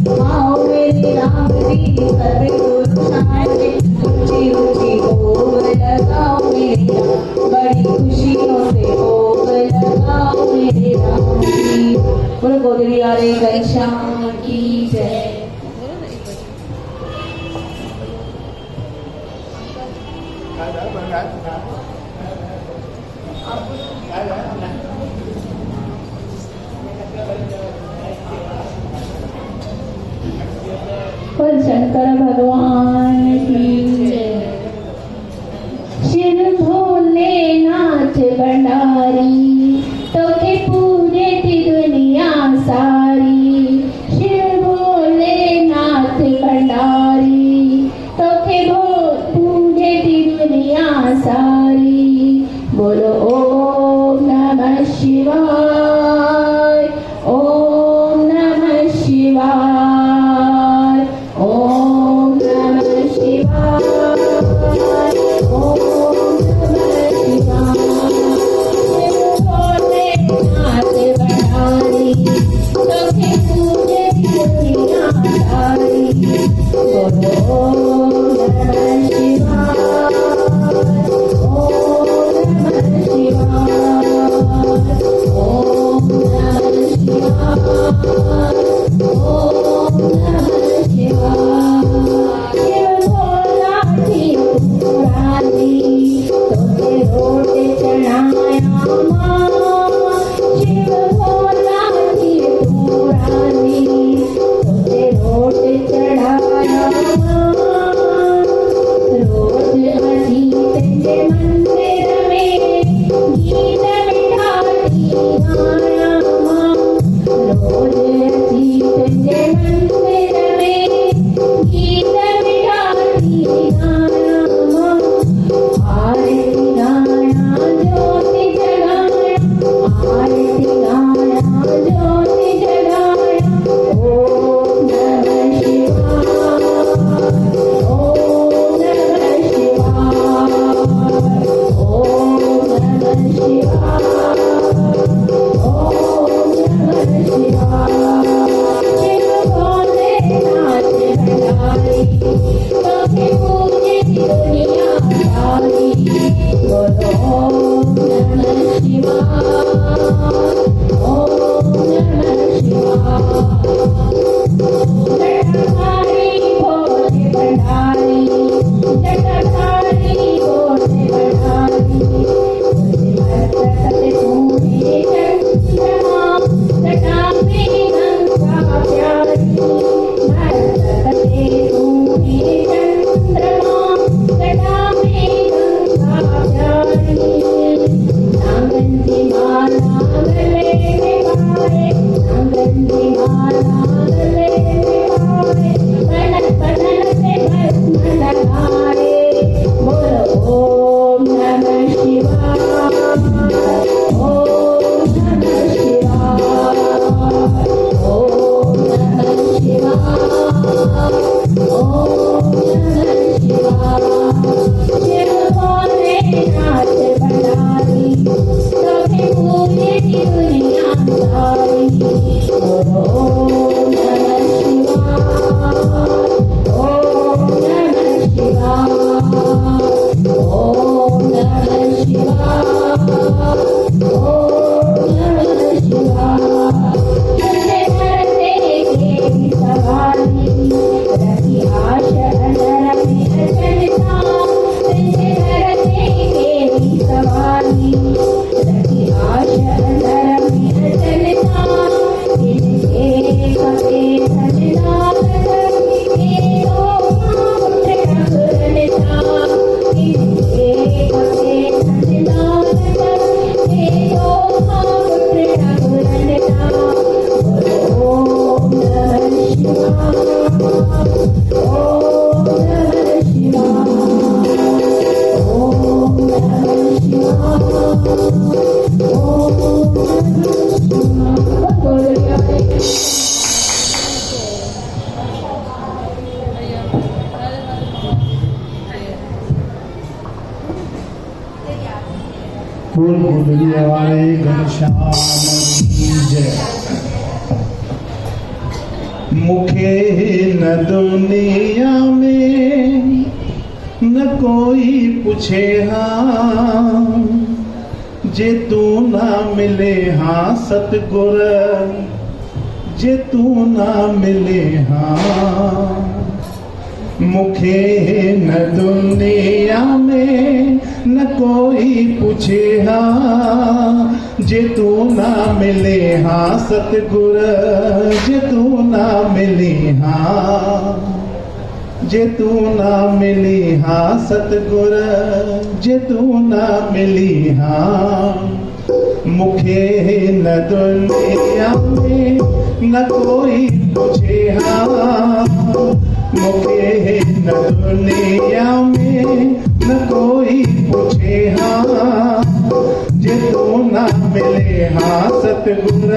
आओ मेरे राम जी सर्वे गुरु साजे, ऊंची ऊंची भोग लगाओ मेरे राम, बड़ी खुशियों से भोग लगाओ मेरे राम जी। बोलो गोदड़ी वाले घनश्याम की जय। बोल शंकर भगवान की जय। शिव भोलेनाथ भंडारी, तोखे पूजे थी दुनिया सारी। शिव भोलेनाथ भंडारी, तोखे पूजे थी दुनिया सारी। बोलो ओम नमः शिवाय, ओम नमः शिवाय, ओम नमः शिवाय, ओम नमः शिवाय। शिव भोलेनाथ भंडारी, तोखे पूजे दुनिया सारी। बोलो ओम नमः शिवाय, ओम नमः शिवाय, ओम नमः शिवाय, ओम नमः शिवाय। शिव भोला की पुरानी, तोते रोटे चढ़ाया माँ। शिव भोला की पुरानी, तोते रोटे चढ़ाया माँ। रोज हसी तेरे मंदिर में, गीत मिठाई गाया माँ। रोज हसी तेरे मंदिर में, गीत मिठाई गाया माँ। आरती गाया ज्योति जगाया, आरती गाया ज्योति जगाया। ओम नमः शिवाय, ओम नमः शिवाय, ओम नमः शिवाय, ओम नमः शिवाय। शिव भोलेनाथ भंडारी, तोखे पूजे दुनिया सारी। बोलो ओम नमः शिवाय, ओम नमः शिवाय। जटाधारी भोले भंडारी, जटाधारी भोले भंडारी। मस्तक तूने चंद्रमा, जटा में गंगा प्यारी। मस्तक तूने चंद्रमा, जटा में गंगा प्यारी। नांगन की माला गले में पाए, नांगन की माला गले में पाए। पनन पनन से भस्म लगाए। बोलो ओम नमः शिवाय, ओम नमः शिवाय, ओम नमः शिवाय, ओम नमः शिवाय। शिव भोलेनाथ भंडारी, तोखे पूजे दुनिया सारी। बोलो ओम नमः शिवाय, ओम नमः शिवाय, ओम नमः शिवाय, ओम नमः शिवाय। तुझे धरते के सवारी, रखी आश अंदर में अचलता। तुझे धरते के सवारी, रखी आश अंदर में अचलता। किसके कपे सजना के ओ पुत्र रघुरता। किसके कपे सजना के ओ पुत्र रघुरता। बोलो ओम नमः शिवाय, ओम नमः शिवाय, ओम नमः शिवाय, ओम नमः शिवाय। बोल गोदड़ी वाले घनश्याम की जय। मुखे न दुनिया में न कोई पूछे हाँ, जे तू ना मिले हाँ सतगुर, जे तू ना मिले हाँ। मुखे न दुनिया में न कोई पूछे हाँ, जे तू ना मिले हाँ सतगुर, जे तू ना मिले हाँ, जे तू ना मिली हाँ सतगुर, जे तू ना मिली हाँ। मुखे न दुनिया में न कोई पूछे हाँ, मुखे न दुनिया में न कोई पूछे हाँ, जे तू ना मिले हाँ सतगुर,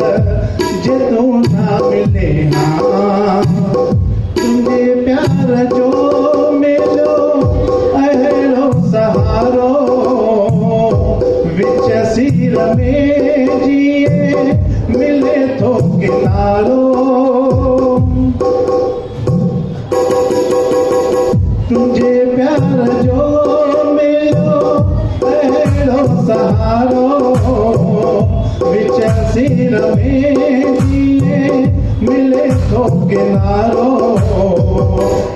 जे तू ना मिले हाँ। तुझे प्यार जो मिलो अहरो सहारो, विच सिर में जिए मिले तो किनारो। तुझे प्यार जो मिलो अहरो सहारो, विच सिर में जिए मिले तो किनारो।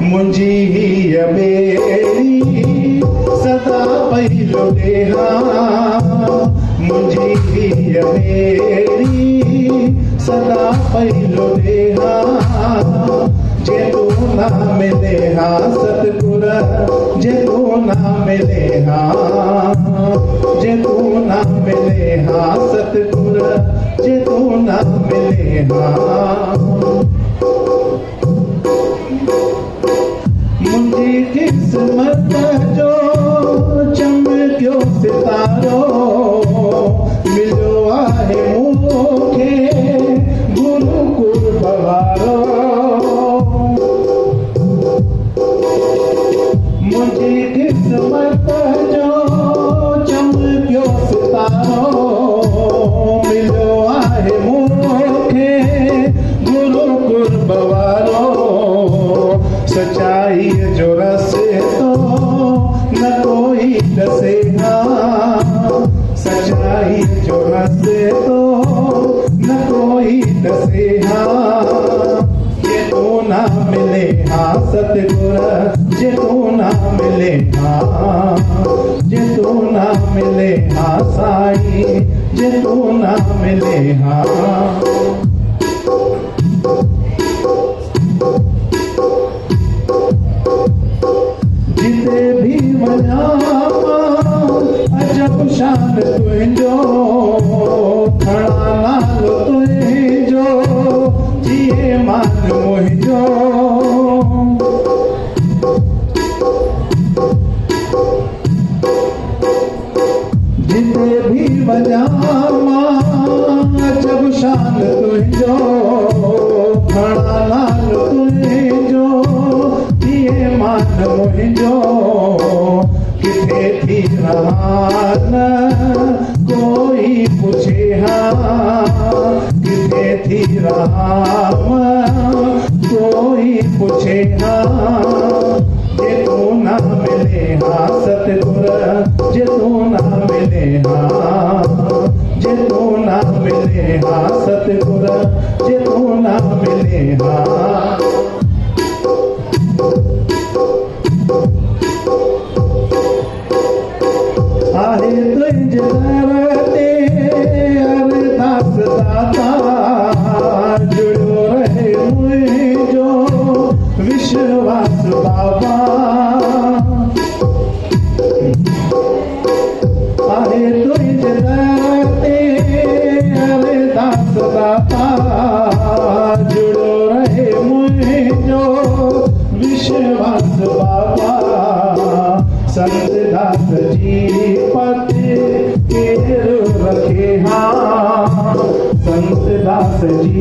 मुंजी ही बेड़ी सदा पहलो देहा, मुंजी ही बेड़ी सदा पहलो देहा। जे तू ना मिले हाँ सतगुर, जे तू ना मिले हाँ, जे तू ना मिले हाँ सतगुर, जे तू ना मिले हाँ। मुझी किस्मत जो चमक्यो सितारो, मिलो आहे मुखे गुरुकुल बवारो। मुझी किस्मत जो चमक्यो सितारो, मिलो आहे मुखे गुरुकुल बवारो। सच्चाई जो रसे तो न कोई दसे हाँ, सच्चाई जो रसे तो न कोई दसे हाँ। जे तू ना मिले हाँ सतगुर, जे तू ना मिले हाँ, जे तू ना मिले हाँ साई, जे तू ना मिले हाँ। जिते भी वञां अजब शान तुंहिंजो, खणा नालो तुंहिंजो जिए मान मुंहिंजो। जिते भी वञां अजब शान तुंहिंजो, खणा नालो तुंहिंजो जिए मान मुंहिंजो। किथे थी रहा न कोई पूछे हाँ, किथे थी रहा कोई पूछे हाँ। जे तू ना मिले हाँ सतगुर, जे तू ना मिले हाँ, जे तू ना मिले हाँ सतगुर, जे तू ना मिले हाँ। आहे तुझ दर ते अरदास दाता, जुड़ो रहे मुझो विश्वास बाबा। आहे तुझ दर ते अरदास दाता, जुड़ो रहे मुझो विश्वास बाबा। संत दास जी पति केर रखे हाँ, संत दास जी